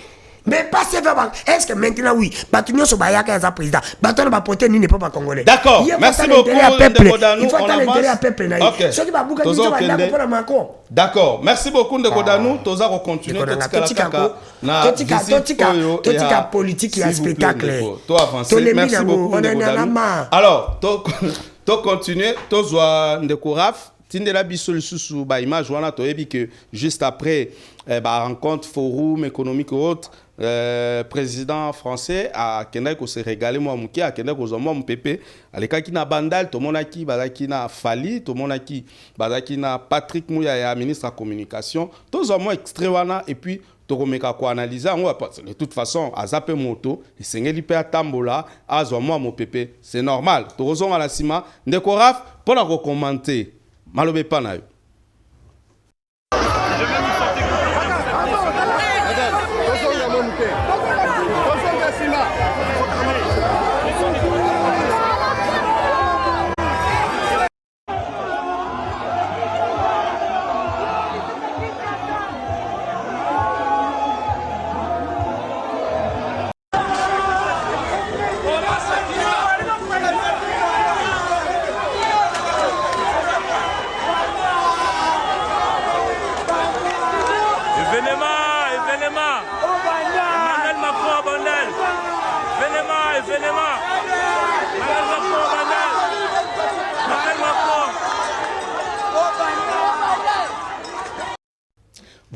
Mais pas CV. Est-ce que maintenant oui, Batunyo so bayaka ya président. Baton ba porter ni n'est pas congolais. D'accord. Merci beaucoup Ndeko Danou. Il faut attendre l'intérêt à peuple na ye. Ceux qui ba buka ni ba ndako pour Macron. D'accord. Merci beaucoup Ndeko Danou. Toza ko continuer totika politique et spectacle. To avancer. Merci beaucoup Ndeko Danou. Alors, to continuer, to zoa Ndeko Raf. Tindela biso lisusu ba image wana to yebi que juste après ba rencontre forum économique autre président français a kenda ko se régaler moi muki a kenda ko zoma mpepe alekaki na bandal to monaki bazaki na Fali to monaki bazaki na Patrick Mouya ya ministre de la communication to zoma extrait wana et puis to komeka ko analyser ngo de toute façon azape moto esengeli pe atambola azoma mpepe c'est normal to rozonga la sima Ndeko Raf pour la commenter Malobe Panayo.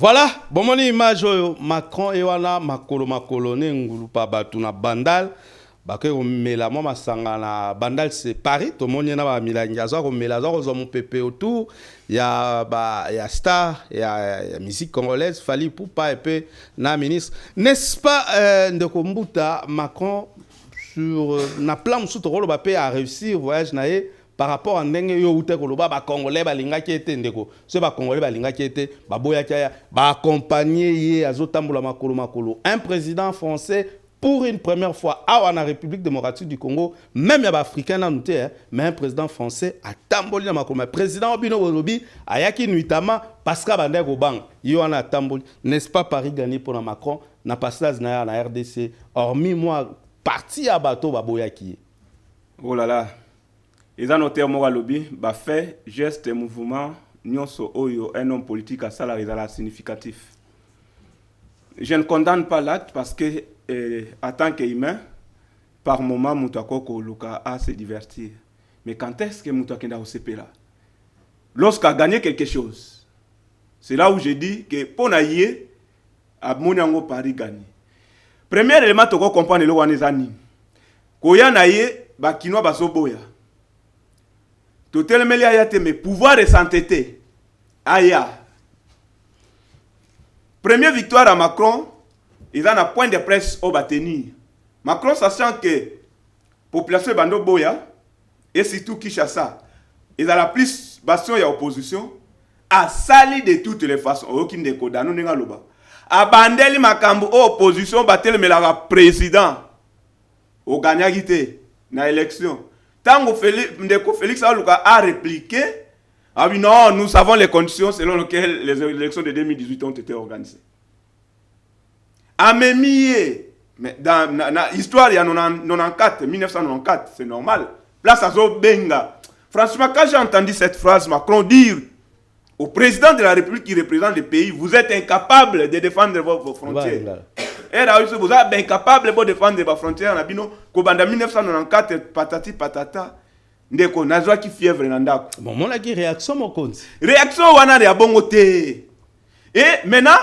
Voilà, bon mon image Macron et wana makolo ne ngulu pa batu na bandal ba ke o mela mo masanga na bandal c'est Paris to moni na ba milanga za ko mela za ko zo mon pepe autour ya star ya musique congolaise Fally Ipupa et puis na ministre n'est-ce pas Ndeko Mbuta Macron sur na plan sous to ba pe a réussir voyage na par rapport à ndenge yo ute koloba ba congolais balinga ki ete Ndeko ce ba congolais balinga ki ete ba boya kaya ba accompagner ye azotambola makolo un président français pour une première fois à la République démocratique du Congo même ya ba africain na nuté mais un président français a tamboli na makolo président Obino Bolobi ayaki nuitama parce que bande ko bang yo na tamboli n'est-ce pas Paris gagné pour Macron na passage na RDC hormis moi parti à bateau ba boya ki oh là là. Les annotaires Moralobi, bah fait geste et mouvement, nyonso oyo un homme politique à salarié significatif. Je ne condamne pas l'acte parce que en tant qu'humain, par moment Moutako Luka a se divertir. Mais quand est-ce que Moutako au CP là? Lorsqu'il a gagné quelque chose, c'est là où je dis que pour naïe, à Moniango Paris gagné. Premier élément toko comprendre le wanezani. Koya naïe, ba kinoa basoboya. Totel melia yate mais pouvoir de s'entêter. Aya. Première victoire à Macron, ils ont un point de presse au Bateni. Macron sachant que population bando boya et surtout Kinshasa, ils ont la plus bastion et opposition a sali de toutes les façons. Aucune de Kodano n'enga loba. Abandeli makambo opposition batel melara président. Au gagnagité na élection. Tango Félix Aluka a répliqué, ah oui non, nous savons les conditions selon lesquelles les élections de 2018 ont été organisées. Amémié, mais dans l'histoire il y a 1994, c'est normal. Place à Zobenga. Franchement, quand j'ai entendu cette phrase, Macron dire au président de la République qui représente le pays, vous êtes incapable de défendre vos frontières. Et là, vous êtes incapable de défendre vos frontières. En 1994, patati patata, ndeko nazwa ki fièvre nandako. Bon, mon a qui réaction mon compte. Réaction wana ya bongo te. Et maintenant,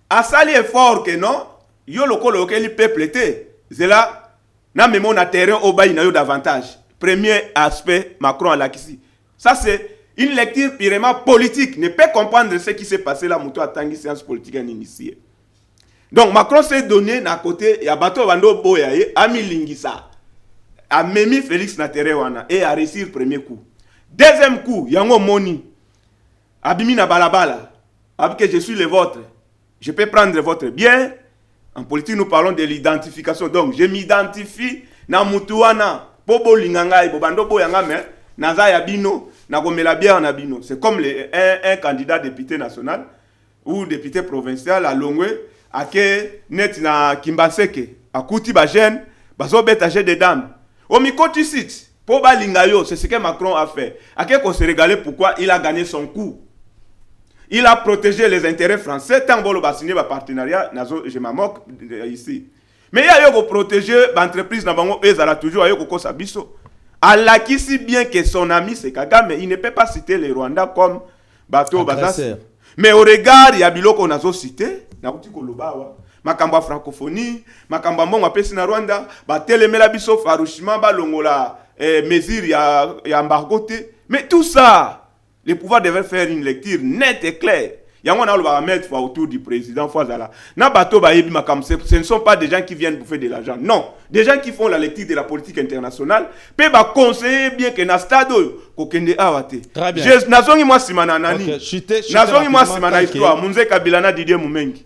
à sali effort que non, yo lokolo okeli peuple te zela na memo na terrain obayi na yo davantage. Premier aspect Macron à l'acquis. Ça c'est une lecture purement politique. Ne peut comprendre ce qui s'est passé là muto atangi séance politique en initié. Donc Macron s'est donné na côté ya bato bando boya ye amilingisa. A memi Félix na terrain wana et a réussi le premier coup. Deuxième coup, yango moni. Abimi na balabala. Abike je suis le vôtre. Je peux prendre votre bien. En politique, nous parlons de l'identification. Donc, je m'identifie na mutuana. Bobo linganga, bobando boyanga, mais naza yabino, na gomela bien na bino. C'est comme un candidat député national ou député provincial à Longwe, à ke net na Kimbaseke, à Kouti Bajen, baso betaje de dames. Au Mikoti site, pour balingayo, c'est ce que Macron a fait. À que qu'on se régale pourquoi il a gagné son coup. Il a protégé les intérêts français. Tant que vous signé un partenariat, je m'en moque ici. Mais il y a protéger l'entreprise, ils ont toujours Allah qui si bien que son ami c'est Kagame, mais il ne peut pas citer les Rwandais comme bateau bazasi. Mais au regard, il y a biloko nazo cité, na kuti kolobawa, makamba francophonie, makamba mbongo pesi na Rwanda, ba telemela biso farouchement ba longola mesure ya embargo te. Mais tout ça le pouvoir devait faire une lecture nette et claire. Il y a un mettre autour du président Fouazala. Ce ne sont pas des gens qui viennent bouffer de l'argent. Non. Des gens qui font la lecture de la politique internationale peuvent conseiller bien que dans stade kokende awate. Très bien. Je nazongi moi simana nani. Nazongi moi simana histoire. Munze Kabila na Didier Mumengi.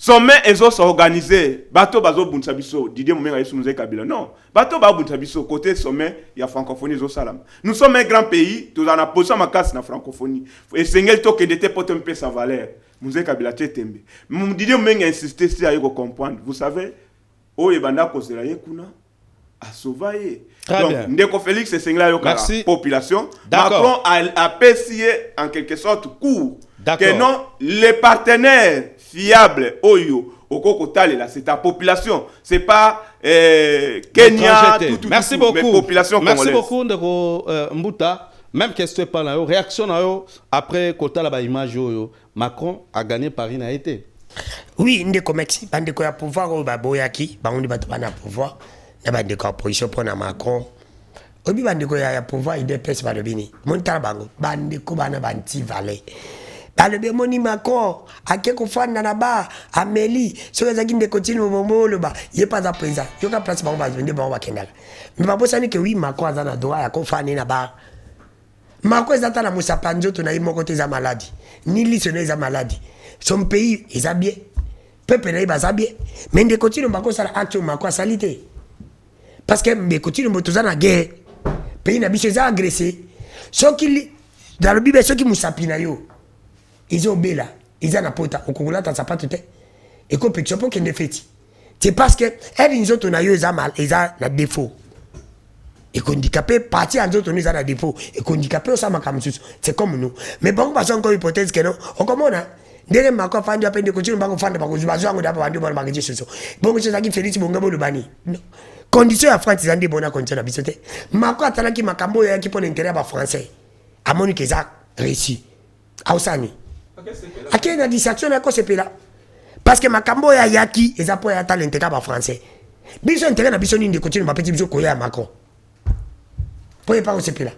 Sommet ezo s'organiser. Bato bazo bunsa biso. Didier Mumengi yesu Munze Kabila. Non. Bato ba bunsa biso côté sommet il y a francophonie zo salam. Nous sommes un grand pays, tous en a posé ma casse na francophonie. Et sengel to que n'était pas un peu sa valeur. Munze Kabila tetembe. Didier Mumengi insisté si ayo comprendre. Vous savez, o ebanda kozela yekuna a sauver. Donc ndeko Félix sengela yo kala population. Macron a payé en quelque sorte coup que non les partenaires fiables oyo c'est ta population, c'est pas Kenya, tout, merci beaucoup. Mais population merci beaucoup Ndeko Mbuta. Même question par là, réaction après Kota la image Macron a gagné Paris n'a été. Oui, Ndeko merci, bandeko ya pouvoir au baboyaki, bangondi bato bana pouvoir, na bandeko opposition pour na Macron. Obi bandeko ya pouvoir ide pèse ba lobini. Montala bango, bandeko bana banti valet. Balobe moni Macron ake kofanda na ba Amélie soka zaki ndeko tini momolo ba ye pas à présent yo ka place bango ba vende bango ba kendala mais ba bosani ke oui Macron azana droit ya kofanda na ba Macron ezata na musapanjo to na imoko te za maladie ni lisone za maladie son pays est bien peuple na ba bien mais ndeko tini ba ko sala action Macron salite parce que ndeko tini mo tozana guerre pays na biso za agressé soki dans le bible soki musapina yo ils ont bela, ils ont apporté au Congo là t'as pas tout et compétition pour qu'il ne fait. C'est parce que ils ont tourné ils ont mal, ils ont la défaut. Et qu'on handicapé parti en autres ils ont la défaut et qu'on handicapé ça m'a comme c'est comme nous. Mais bon parce encore hypothèse que non, on comment on derrière ma quoi fan de peine de continuer ba ko fan de ba ko besoin ngo d'abord ba magaje so. Bon c'est ça qui Félix Bongabo le bani. Condition à France ils ont des bonnes conditions à bisoté. Ma quoi tala ki makambo ya ki pour l'intérêt ba français. À Monique ça réussi. Ausani. À quelle distraction est-ce que c'est là? Parce que ma cambo ya yaki et ça peut être l'intérêt par français. Biso intérêt na biso ni de continuer ma petit biso koya Macron. Pour pas c'est là.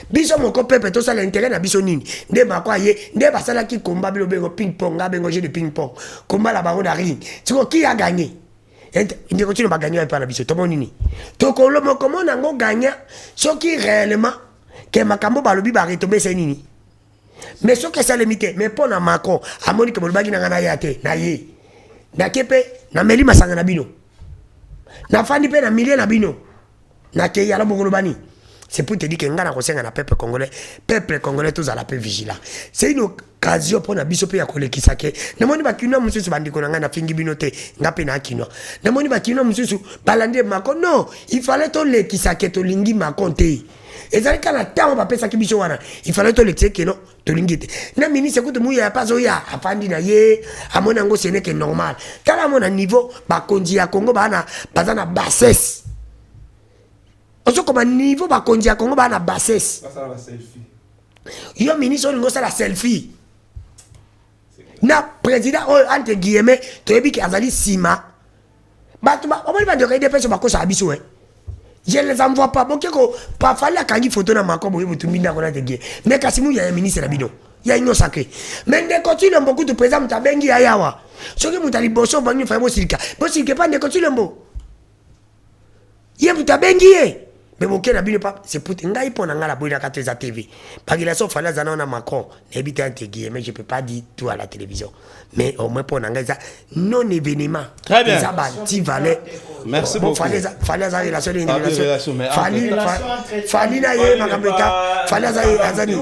Biso mon peuple tout ça l'intérêt na biso ni. Nde Macron ye, nde basala ki combat bilo bengo ping pong, bengo jeu de ping pong. Combat la baron ring. C'est qui a gagné? Il continue pas gagner par la biso. Tout le monde ni. Donc comment on a gagné ce qui réellement que ma cambo ba lobi ba retomber c'est nini. Mais ce que ça limité mais pour na Macron a moni que bolbagi na ngana yate na ye na kepe na meli masanga na bino na fandi pe na millier na bino na ke yala bongolo bani c'est pour te dire que ngana ko senga na peuple congolais tous à la peu vigilant c'est une occasion pour na biso pe ya kolekisa ke na moni ba kino mususu bandiko na ngana fingi bino te ngape na kino na moni ba kino mususu balande Macron non il fallait to lekisa ke to lingi Macron te. Et ça quand la temps va passer kibiso wana il fallait to lecture que non to lingite na ministre ko to muya pas oya afandi na ye amona ngo ce n'est que normal kala mona niveau ba konji ya Congo bana bazana bassesse oso comme niveau ba konji ya Congo bana bassesse ça la selfie yo ministre ngo ça la selfie na président entre guillemets toyebi ki azali sima bato omoni bandeko IDPS bakosa biso je les envoie pas bon keko pas fallait kangi photo na mako boye mutumbi ndako na tege mais kasi mu ya ministre na bino ya ino sacré mais ndeko Tshilombo kutu président mutabengi ya yawa soki mutali boso bangi fa bosilika pa ndeko Tshilombo ye mutabengi ye mais bon na bino pas c'est pour ngai pona ngala boye na kateza TV bagila so fallait zana na Macron n'habite en tege mais je peux pas dire tout à la télévision mais au moins pona ngai ça non événement très bien ça ba ti valait merci beaucoup fallait ça relation fallait na ye makameta fallait ça azani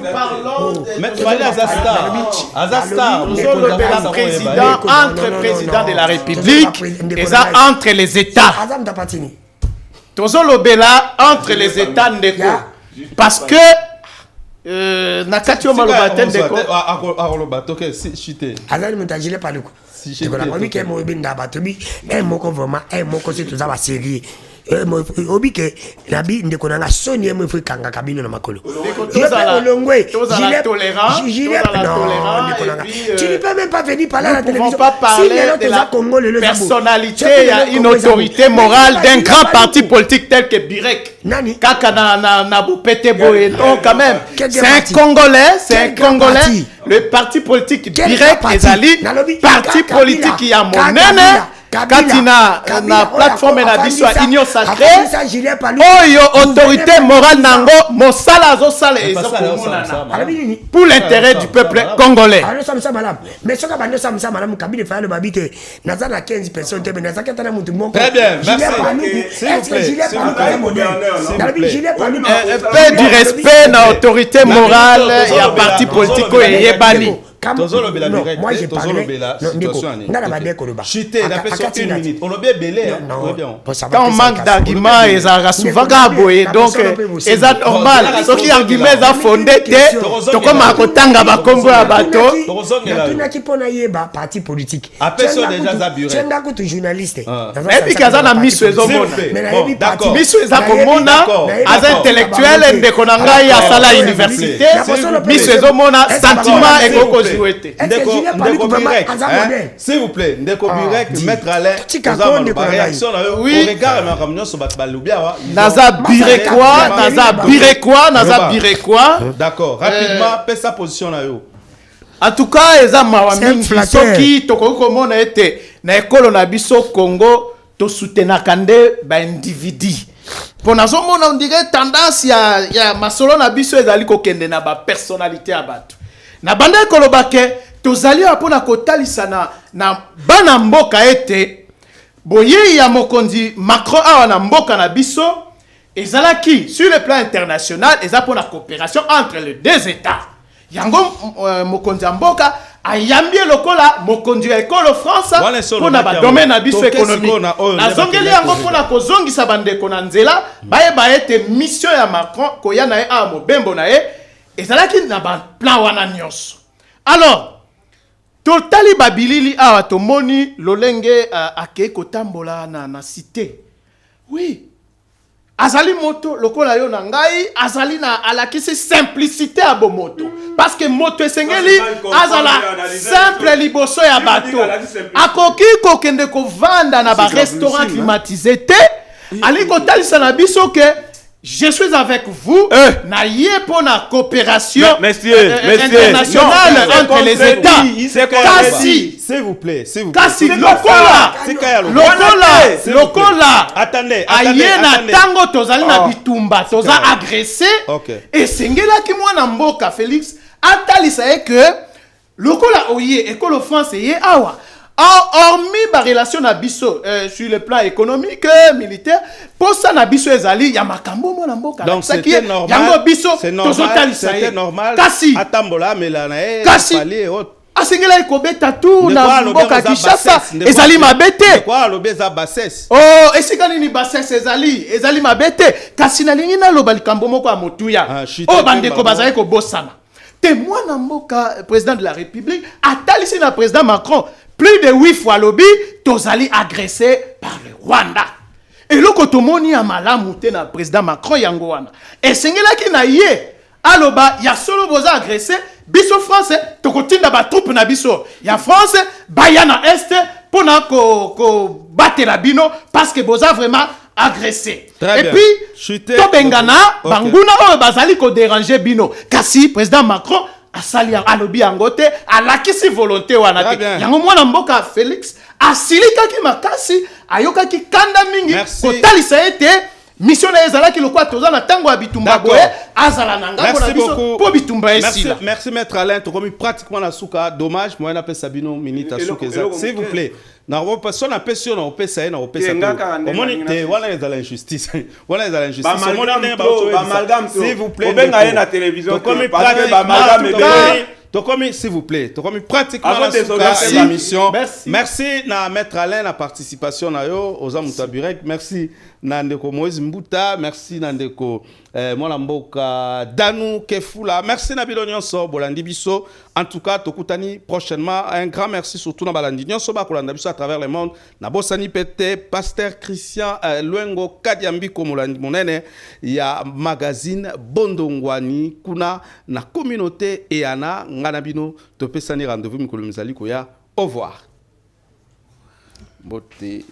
mais fallait Azastar président entre président de la République et ça entre les États azam tapatini tozolobela entre les États ndeko parce que nakati maloba ndeko akoloba toke chité azali mutajile paluko ndeko na komi ke mo binda batobi moko vraiment moko c'est tout ça va sérieux obi ke nabi ndeko nanga soni mo fo kanga kabino na makolo olongwe gilet tolérant tu ne peux même pas venir parler à la télévision pas parler de la personnalité ya une autorité morale d'un grand parti politique tel que Birek nani kaka na bopete boye non quand même c'est un Congolais le parti politique Birek ezali parti politique ya monene Katina na plateforme na biso ya union sacrée oyo autorité morale nango mosala azosala pour l'intérêt du peuple congolais mais soka bando samsa malamu kabine fa le babite nazana 15 personnes te na zakata na mutu moko très bien merci peu du respect na autorité morale ya parti politique oyebani moi j'ai parlé quand on manque d'arguments et ça souvent gaboye donc c'est normal ce qui argument est fondé to comme akotanga ba kombo ya bato tuna ki pona yeba parti politique apeso déjà za bureau tenda ko journaliste et puis kaza na miso ezomona d'accord miso ezomona as intellectuel ndeko na ngai ya sala université miso ezomona sentiment ekoko jouer s'il vous plaît ndeko Birek mettre à l'aise réaction oui regarde na kamnyo so bat balubia naza birekwa d'accord rapidement pesa sa position na yo en tout cas eza mawa mingi soki tokoki komona ete na ekolo na biso Congo to soutenaka nde ba individu pour nazomona on dirait tendance ya masolo na biso ezali kokende na ba personnalité ya bato na banda kolobake tozali apona kotalisa na bana mboka ete boye ya mokonzi Macron awa na mboka na biso ezalaki sur le plan international ezapona coopération entre les deux États yango mokonzi mboka ayambie lokola mokonzi ya ekolo France pona ba domaine na biso économique nazongeli yango pona kozongisa bandeko na nzela bayeba ete mission ya Macron koya na ye a mobembo na ye ezalaki na ba plan wana nyonso alors totali babilili awa tomoni lolenge ake kotambola na cité oui azali moto lokola yo na ngai azali na alakisi simplicité ya bomoto parce que moto esengeli azala simple liboso ya bato akoki kokende kovanda na ba restaurant climatisé te ali kotalisa na biso ke je suis avec vous na yé pour la coopération internationale entre les États. Kasi, s'il vous plaît. Kasi, lokola. Attendez. Aye na tango tozali na bitumba, toza agressé. Et sengela ki mwana mboka Félix atalisa que lokola oye ekolo France ye awa. Hormis la relation nabiso sur le plan économique, militaire, pour ça nabiso ezali ya makambo mwana mboka. Donc c'était normal. C'était normal. Kasi atambola melana fallait autre. Asengela ekobeta tout na mboka Kinshasa ezali mabete. Quoi lobeza bassesse. Oh, esika nini bassesse ezali mabete. Kasi na lingi na loba likambo moko ya motuya. Oh bandeko bazali ko bosana. Te mwana mboka président de la République atalisi na président Macron. Plus de 8 fois lobby, tozali agressé par le Rwanda. Et le kotomoni a malamu te na président Macron yango wana. Et sengela ki na ye, aloba ya solo boza agressé, biso France tokotinda ba troupe na biso ya France baya na est pona ko battre bino parce que boza vraiment agressé. Très et bien. puis to bengana banguna o bazali ko déranger bino kasi président Macron asali alobi angote alakisi volonté wana te yango mwana mboka Félix asilikaki makasi ayokaki kanda mingi kotalisa ete mission na ezalaki lokwa toza na tango ya bitumba boye azala na ngambo na biso po bitumba esila. Merci maître Alain, to komi pratiquement na suka dommage moi na pesa bino minute à suka s'il vous plaît. Na personne na pesa na opesa na opesa to omoni te wana ezala injustice wana ezala injustice omoni ndenge ba s'il vous plaît obenga ye na télévision komi pratiquement Tokomi, s'il vous plaît, Tokomi pratiquement la mission. Merci na maître Alain la participation na yo aux Amutaburek. Merci Nandeko Moïse Mbuta, merci Nandeko Mwana Mboka Danou Kefula. Merci Nabilo Nyonso Bolandi Biso. En tout cas, Tokutani prochainement un grand merci surtout na Balandi Nyonso ba kolanda biso à travers le monde. Na Bosani Pete, pasteur Christian Luengo Kadiambi Komolandi Monene, ya magazine Bondongwani kuna na communauté et ana nganabino topesani rendez-vous mikolo mizali koya. Au revoir. Beauté.